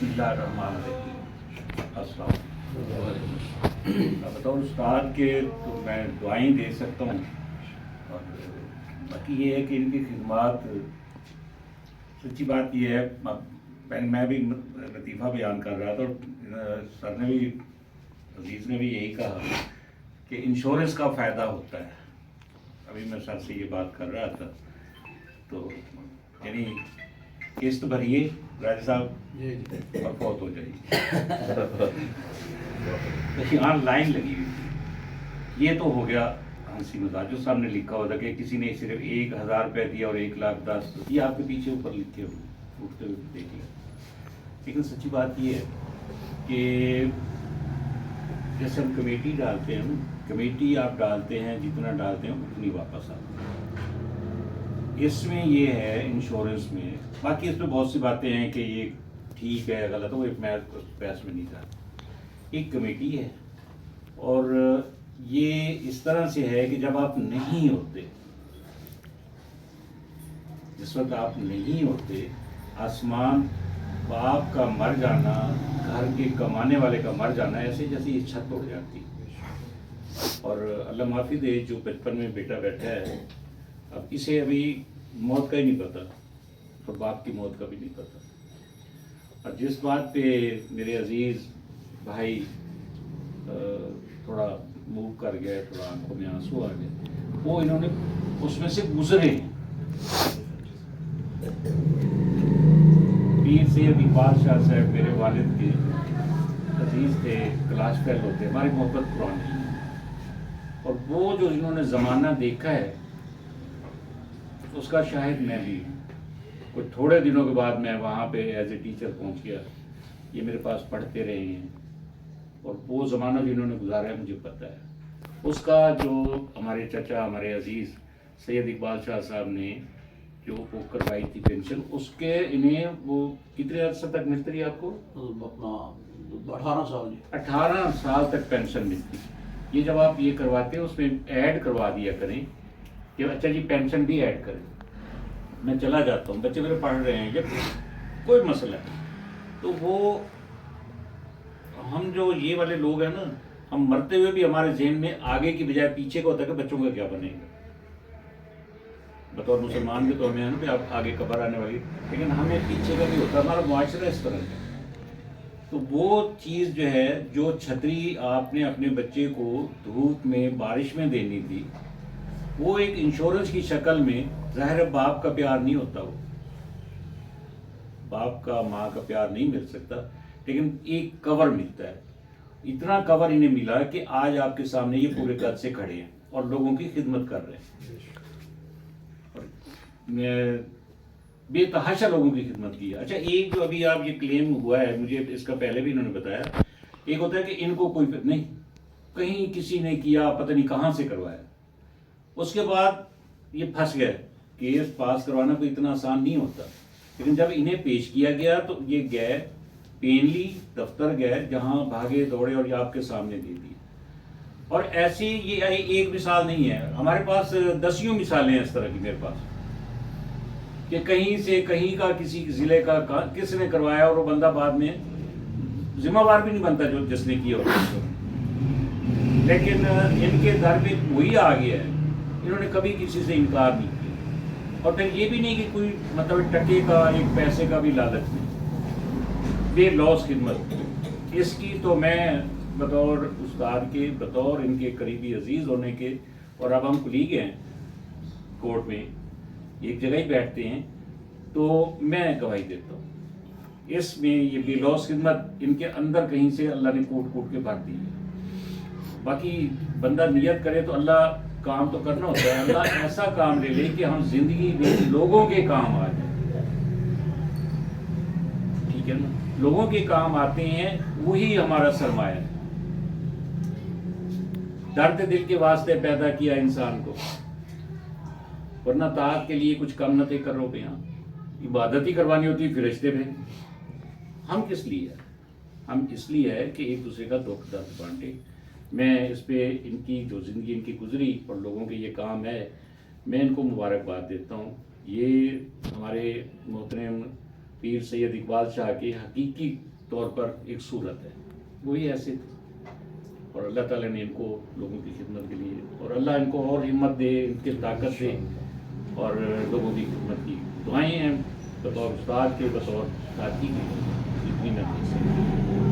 بسم اللہ الرحمن الرحیم۔ السلام علیکم۔ بطور استاد کے تو میں دعائیں دے سکتا ہوں، اور باقی یہ ہے کہ ان کی خدمات، سچی بات یہ ہے، میں بھی لطیفہ بیان کر رہا تھا اور سر نے بھی، عزیز نے بھی یہی کہا کہ انشورنس کا فائدہ ہوتا ہے۔ ابھی میں سر سے یہ بات کر رہا تھا، تو یعنی قسط بھریے راجہ صاحب اور فوت ہو جائیے، یہاں لائن لگی ہوئی تھی۔ یہ تو ہو گیا ہنسی مزاج، جو سامنے لکھا ہوتا کہ کسی نے صرف 1,000 روپے دیا اور 1,10,000، یہ آپ کے پیچھے اوپر لکھے ہوئے اٹھتے ہوئے دیکھیے۔ لیکن سچی بات یہ ہے کہ جیسے ہم کمیٹی ڈالتے ہیں، کمیٹی آپ ڈالتے ہیں، جتنا ڈالتے ہیں اتنی واپس آتی ہے۔ اس میں یہ ہے انشورنس میں، باقی اس میں بہت سی باتیں ہیں کہ یہ ٹھیک ہے غلط ہے، وہ میں اس بحث میں نہیں جاتا۔ ایک کمیٹی ہے اور یہ اس طرح سے ہے کہ جب آپ نہیں ہوتے، جس وقت آپ نہیں ہوتے، آسمان باپ کا مر جانا، گھر کے کمانے والے کا مر جانا، ایسے جیسے یہ چھت اڑ جاتی۔ اور اللہ معافی دے، جو بچپن میں بیٹا بیٹھا ہے، اب اسے ابھی موت کا ہی نہیں پتا اور باپ کی موت کا بھی نہیں پتا۔ اور جس بات پہ میرے عزیز بھائی تھوڑا موو کر گئے، تھوڑا آنکھوں میں آنسو آ گئے، وہ انہوں نے اس میں سے گزرے ہیں۔ پیر سید اقبال شاہ صاحب میرے والد کے عزیز تھے، کلاس فیل ہوتے، ہماری محبت پرانی ہے، اور وہ جو انہوں نے زمانہ دیکھا ہے اس کا شاہد میں بھی ہوں۔ کچھ تھوڑے دنوں کے بعد میں وہاں پہ ایز اے ٹیچر پہنچ گیا، یہ میرے پاس پڑھتے رہے ہیں، اور وہ زمانہ جو انہوں نے گزارا ہے مجھے پتہ ہے۔ اس کا جو ہمارے چچا، ہمارے عزیز سید اقبال شاہ صاحب نے جو وہ کروائی تھی پینشن، اس کے انہیں وہ کتنے عرصے تک ملتی رہی آپ کو؟ اپنا 18 سال جی، 18 سال تک پینشن ملتی۔ یہ جب آپ یہ کرواتے ہیں اس میں ایڈ کروا دیا کریں کہ اچھا جی پینشن بھی ایڈ کریں۔ میں چلا جاتا ہوں، بچے میرے پڑھ رہے ہیں، جب کوئی مسئلہ ہے تو وہ ہم جو یہ والے لوگ ہیں نا، ہم مرتے ہوئے بھی ہمارے ذہن میں آگے کی بجائے پیچھے کا ہوتا ہے کہ بچوں کا کیا بنے گا۔ بطور مسلمان بھی تو ہمیں ہے نا کہ اب آگے قبر آنے والی، لیکن ہمیں پیچھے کا بھی ہوتا ہے، ہمارا معاشرہ اس طرح کا۔ تو وہ چیز جو ہے، جو چھتری آپ نے اپنے بچے کو دھوپ میں بارش میں دینی تھی، وہ ایک انشورنس کی شکل میں، ظاہر باپ کا پیار نہیں ہوتا، وہ باپ کا ماں کا پیار نہیں مل سکتا، لیکن ایک کور ملتا ہے۔ اتنا کور انہیں ملا کہ آج آپ کے سامنے یہ پورے قد سے کھڑے ہیں اور لوگوں کی خدمت کر رہے ہیں، اور بے تحاشا لوگوں کی خدمت کی ہے۔ اچھا، ایک جو ابھی آپ یہ کلیم ہوا ہے، مجھے اس کا پہلے بھی انہوں نے بتایا، ایک ہوتا ہے کہ ان کو کوئی نہیں، کہیں کسی نے کیا، پتہ نہیں کہاں سے کروایا، اس کے بعد یہ پھنس گئے۔ کیس پاس کروانا کوئی اتنا آسان نہیں ہوتا، لیکن جب انہیں پیش کیا گیا تو یہ گئے، پینلی دفتر گئے، جہاں بھاگے دوڑے اور یہ آپ کے سامنے دے دی۔ اور ایسی یہ ایک مثال نہیں ہے، ہمارے پاس دسیوں مثالیں ہیں اس طرح کی میرے پاس، کہ کہیں سے کہیں کا کسی ضلع کا کس نے کروایا اور وہ بندہ بعد میں ذمہ وار بھی نہیں بنتا جو جس نے کیا ہوتا، لیکن ان کے در میں وہی آ گیا ہے، انہوں نے کبھی کسی سے انکار نہیں کیا، اور پھر یہ بھی نہیں کہ کوئی مطلب ٹکے کا، ایک پیسے کا بھی لالچ نہیں، بے لوس خدمت اس کی۔ تو میں بطور استاد کے، بطور ان کے قریبی عزیز ہونے کے، اور اب ہم کلیگ ہیں کورٹ میں، ایک جگہ ہی بیٹھتے ہیں، تو میں گواہی دیتا ہوں اس میں، یہ بے لوس خدمت ان کے اندر کہیں سے اللہ نے کوٹ کوٹ کے بھر دی ہے۔ باقی بندہ نیت کرے تو اللہ کام تو کرنا ہوتا ہے، اللہ ایسا کام لے لے کہ ہم زندگی میں لوگوں کے کام آ جائیں، ٹھیک ہے نا، لوگوں کے کام آتے ہیں، وہی ہمارا سرمایہ ہے۔ درد دل کے واسطے پیدا کیا انسان کو، ورنہ طاعت کے لیے کچھ کم نہ تھے کرو پہ، یہاں عبادت ہی کروانی ہوتی، فرشتے بھیج۔ ہم کس لیے ہے؟ ہم اس لیے ہے کہ ایک دوسرے کا دکھ درد بانٹے۔ میں اس پہ ان کی جو زندگی ان کی گزری اور لوگوں کے یہ کام ہے، میں ان کو مبارکباد دیتا ہوں۔ یہ ہمارے محترم پیر سید اقبال شاہ کے حقیقی طور پر ایک صورت ہے، وہی ایسے تھے. اور اللہ تعالیٰ نے ان کو لوگوں کی خدمت کے لیے، اور اللہ ان کو اور ہمت دے، ان کی طاقت دے، اور لوگوں کی خدمت کی دعائیں ہیں بطور استاد کے، بطور ساتھی کے، جتنی میں دے سکتا ہوں.